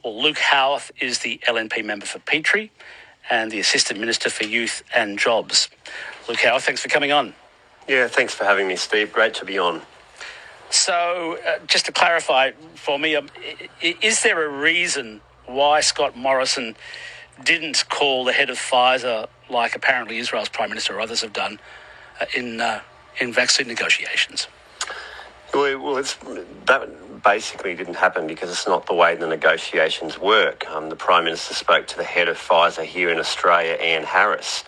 Well, Luke Howarth is the LNP member for Petrie and the Assistant Minister for Youth and Jobs. Luke Howarth, thanks for coming on. Yeah, thanks for having me, Steve. Great to be on. So, just to clarify for me, is there a reason why Scott Morrison didn't call the head of Pfizer, like apparently Israel's Prime Minister or others have done, in vaccine negotiations? Well, that basically didn't happen because it's not the way the negotiations work. The Prime Minister spoke to the head of Pfizer here in Australia, Anne Harris.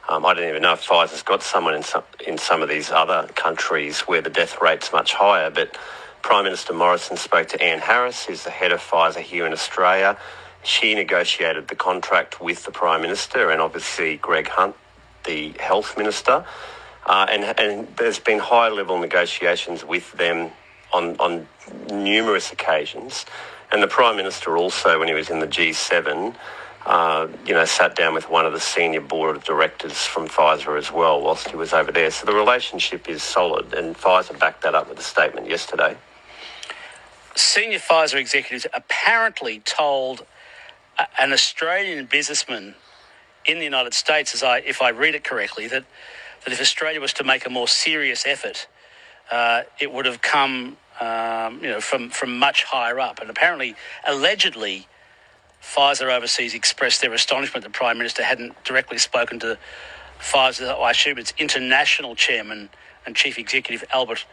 I don't even know if Pfizer's got someone in some of these other countries where the death rate's much higher, but Prime Minister Morrison spoke to Anne Harris, who's the head of Pfizer here in Australia. She negotiated the contract with the Prime Minister and obviously Greg Hunt, the Health Minister. And there's been high-level negotiations with them on numerous occasions. And the Prime Minister also, when he was in the G7, sat down with one of the senior board of directors from Pfizer as well whilst he was over there. So the relationship is solid, and Pfizer backed that up with a statement yesterday. Senior Pfizer executives apparently told an Australian businessman in the United States, if I read it correctly, that if Australia was to make a more serious effort, it would have come, from much higher up. And apparently, allegedly, Pfizer overseas expressed their astonishment the Prime Minister hadn't directly spoken to Pfizer, I assume its international chairman and chief executive, Albert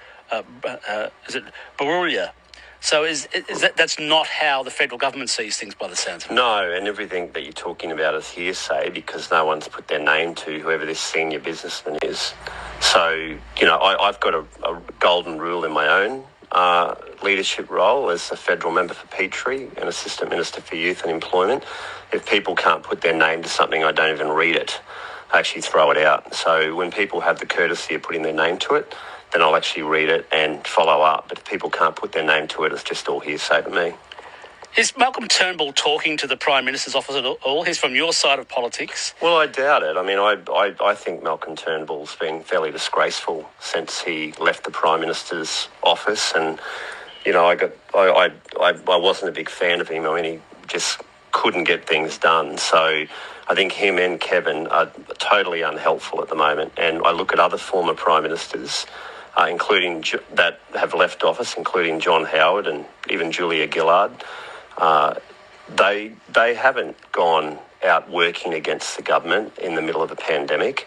Bourla. So that's not how the federal government sees things by the sounds of it? No, and everything that you're talking about is hearsay because no one's put their name to whoever this senior businessman is. So, I've got a golden rule in my own leadership role as a federal member for Petrie and Assistant Minister for Youth and Employment. If people can't put their name to something, I don't even read it. I actually throw it out. So when people have the courtesy of putting their name to it, then I'll actually read it and follow up. But if people can't put their name to it, it's just all hearsay to me. Is Malcolm Turnbull talking to the Prime Minister's office at all? He's from your side of politics. Well, I doubt it. I mean, I think Malcolm Turnbull's been fairly disgraceful since he left the Prime Minister's office, and I wasn't a big fan of him. I mean, he just couldn't get things done. So I think him and Kevin are totally unhelpful at the moment. And I look at other former Prime Ministers, including that have left office, including John Howard and even Julia Gillard. They haven't gone out working against the government in the middle of a pandemic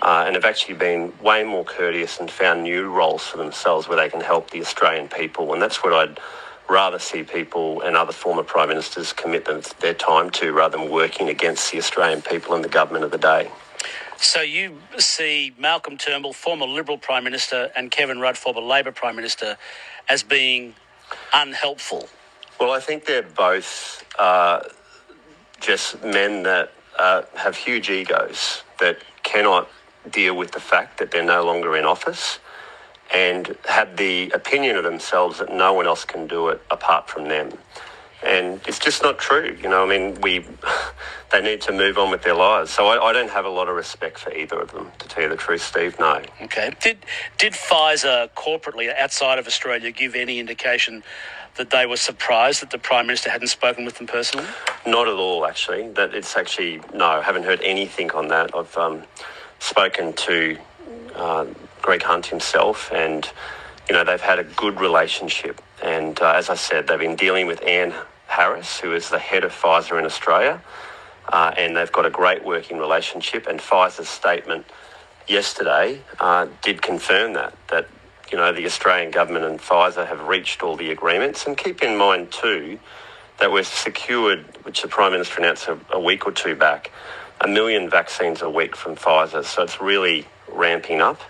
and have actually been way more courteous and found new roles for themselves where they can help the Australian people. And that's what I'd rather see people and other former Prime Ministers commit their time to rather than working against the Australian people and the government of the day. So you see Malcolm Turnbull, former Liberal Prime Minister, and Kevin Rudd, former Labor Prime Minister, as being unhelpful? Well, I think they're both just men that have huge egos that cannot deal with the fact that they're no longer in office and have the opinion of themselves that no one else can do it apart from them. And it's just not true. They need to move on with their lives. So I don't have a lot of respect for either of them, to tell you the truth, Steve, no. Okay. Did Pfizer corporately outside of Australia give any indication that they were surprised that the Prime Minister hadn't spoken with them personally? Not at all, actually. I haven't heard anything on that. I've spoken to Greg Hunt himself and, they've had a good relationship. And as I said, they've been dealing with Anne Harris, who is the head of Pfizer in Australia, and they've got a great working relationship. And Pfizer's statement yesterday did confirm that the Australian government and Pfizer have reached all the agreements. And keep in mind too that we've secured, which the Prime Minister announced a week or two back, 1 million vaccines a week from Pfizer. So it's really ramping up.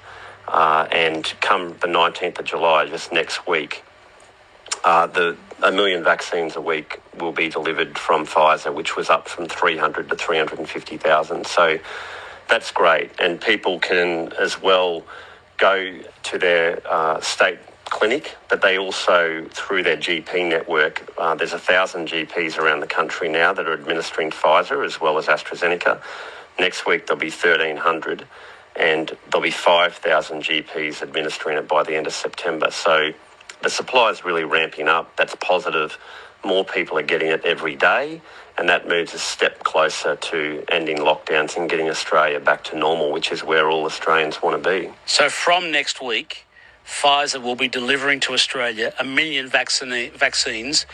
And come the 19th of July, just next week, the 1 million vaccines a week will be delivered from Pfizer, which was up from 300 to 350,000. So that's great. And people can as well go to their state clinic, but they also, through their GP network, there's 1,000 GPs around the country now that are administering Pfizer as well as AstraZeneca. Next week there'll be 1,300 and there'll be 5,000 GPs administering it by the end of September. So the supply is really ramping up. That's positive. More people are getting it every day, and that moves a step closer to ending lockdowns and getting Australia back to normal, which is where all Australians want to be. So from next week, Pfizer will be delivering to Australia 1 million vaccines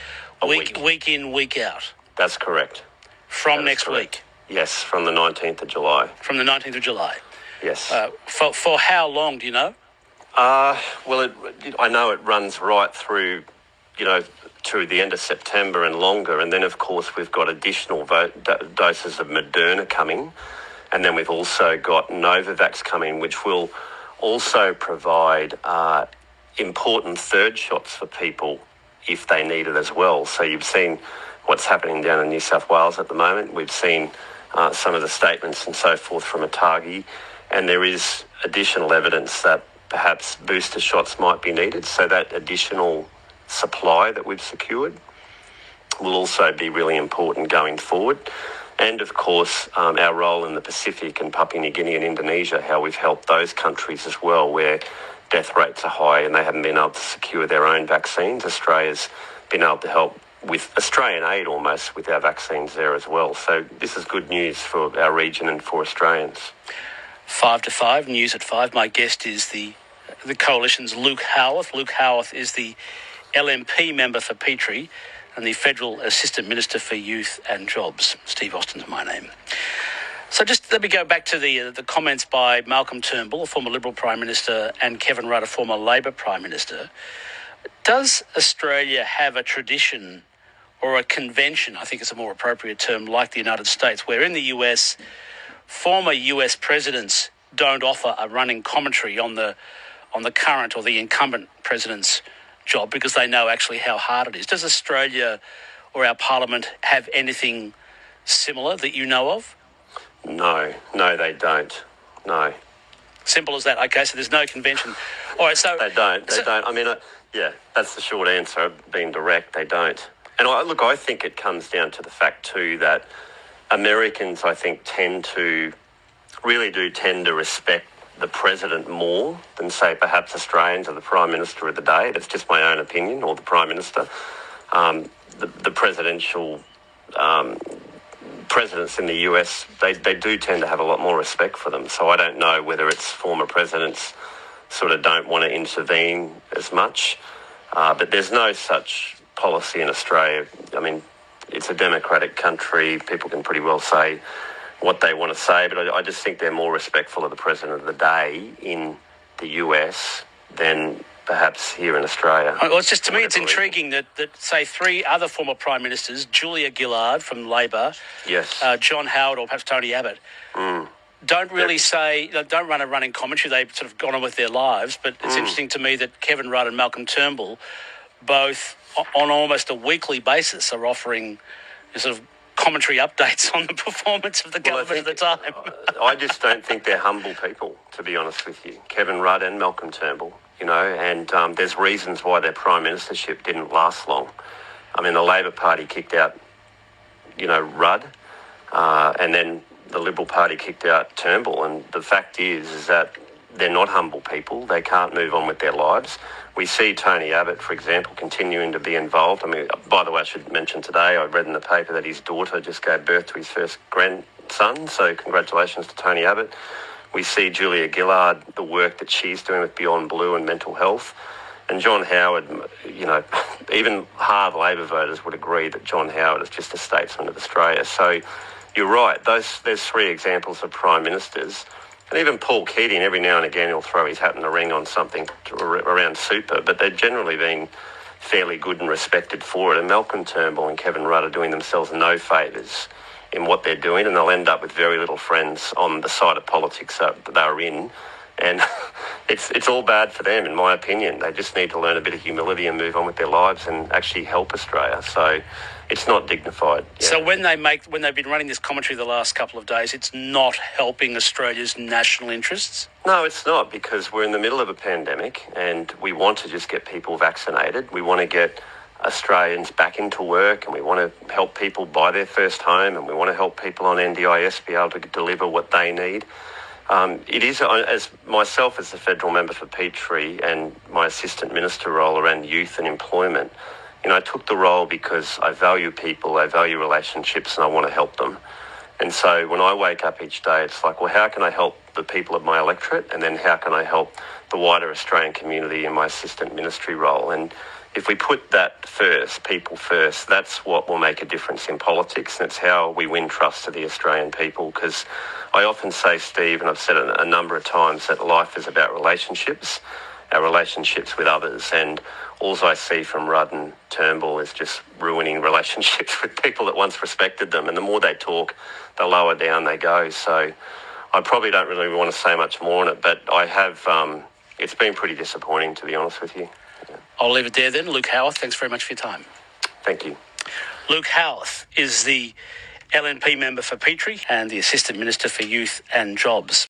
week in, week out. That's correct. From next week? Yes, from the 19th of July. From the 19th of July? Yes. For how long, do you know? Well, I know it runs right through, to the end of September and longer. And then, of course, we've got additional doses of Moderna coming. And then we've also got Novavax coming, which will also provide important third shots for people if they need it as well. So you've seen what's happening down in New South Wales at the moment. We've seen some of the statements and so forth from ATAGI, and there is additional evidence that perhaps booster shots might be needed. So that additional supply that we've secured will also be really important going forward. And of course, our role in the Pacific and Papua New Guinea and Indonesia, how we've helped those countries as well, where death rates are high and they haven't been able to secure their own vaccines. Australia's been able to help with Australian aid almost with our vaccines there as well. So this is good news for our region and for Australians. 5 to 5, News at 5. My guest is the Coalition's Luke Howarth. Luke Howarth is the LMP member for Petrie and the Federal Assistant Minister for Youth and Jobs. Steve Austin's my name. So just let me go back to the comments by Malcolm Turnbull, a former Liberal Prime Minister, and Kevin Rudd, a former Labor Prime Minister. Does Australia have a tradition or a convention, I think it's a more appropriate term, like the United States, where in the US, former US presidents don't offer a running commentary on the current or the incumbent president's job because they know actually how hard it is? Does Australia or our Parliament have anything similar that you know of? No, they don't. No. Simple as that. Okay, so there's no convention. All right, so... They don't. I mean, that's the short answer, being direct. They don't. And I think it comes down to the fact too that Americans, I think, tend to respect the president more than, say, perhaps Australians or the Prime Minister of the day. That's just my own opinion, or the Prime Minister. The presidential presidents in the US, they do tend to have a lot more respect for them. So I don't know whether it's former presidents sort of don't want to intervene as much. But there's no such policy in Australia. I mean, it's a democratic country. People can pretty well say what they want to say, but I just think they're more respectful of the president of the day in the US than perhaps here in Australia. Well, it's just, to me, it's intriguing that say, 3 other former Prime Ministers, Julia Gillard from Labor, yes, John Howard or perhaps Tony Abbott, don't really don't run a running commentary. They've sort of gone on with their lives, but it's interesting to me that Kevin Rudd and Malcolm Turnbull, both on almost a weekly basis, are offering sort of commentary updates on the performance of the government at the time. I just don't think they're humble people, to be honest with you. Kevin Rudd and Malcolm Turnbull, and there's reasons why their prime ministership didn't last long. I mean, the Labor Party kicked out, Rudd, and then the Liberal Party kicked out Turnbull. And the fact is that they're not humble people. They can't move on with their lives. We see Tony Abbott, for example, continuing to be involved. I mean, by the way, I should mention today, I read in the paper that his daughter just gave birth to his first grandson, so congratulations to Tony Abbott. We see Julia Gillard, the work that she's doing with Beyond Blue and mental health. And John Howard, even hard Labor voters would agree that John Howard is just a statesman of Australia. So you're right, there's 3 examples of prime ministers. And even Paul Keating, every now and again, he'll throw his hat in the ring on something around super, but they've generally been fairly good and respected for it. And Malcolm Turnbull and Kevin Rudd are doing themselves no favours in what they're doing, and they'll end up with very little friends on the side of politics that they're in. And it's all bad for them, in my opinion. They just need to learn a bit of humility and move on with their lives and actually help Australia. So it's not dignified. Yeah. So when they've been running this commentary the last couple of days, it's not helping Australia's national interests? No, it's not, because we're in the middle of a pandemic and we want to just get people vaccinated. We want to get Australians back into work, and we want to help people buy their first home, and we want to help people on NDIS be able to deliver what they need. It is, as myself as the federal member for Petrie and my assistant minister role around youth and employment, I took the role because I value people, I value relationships, and I want to help them. And so when I wake up each day, it's like, well, how can I help the people of my electorate? And then how can I help the wider Australian community in my assistant ministry role? And if we put that first, people first, that's what will make a difference in politics. And it's how we win trust of the Australian people. Because I often say, Steve, and I've said it a number of times, that life is about relationships, our relationships with others. And all I see from Rudd and Turnbull is just ruining relationships with people that once respected them. And the more they talk, the lower down they go. So I probably don't really want to say much more on it, but I have, it's been pretty disappointing, to be honest with you. Yeah. I'll leave it there then. Luke Howarth, thanks very much for your time. Thank you. Luke Howarth is the LNP member for Petrie and the Assistant Minister for Youth and Jobs.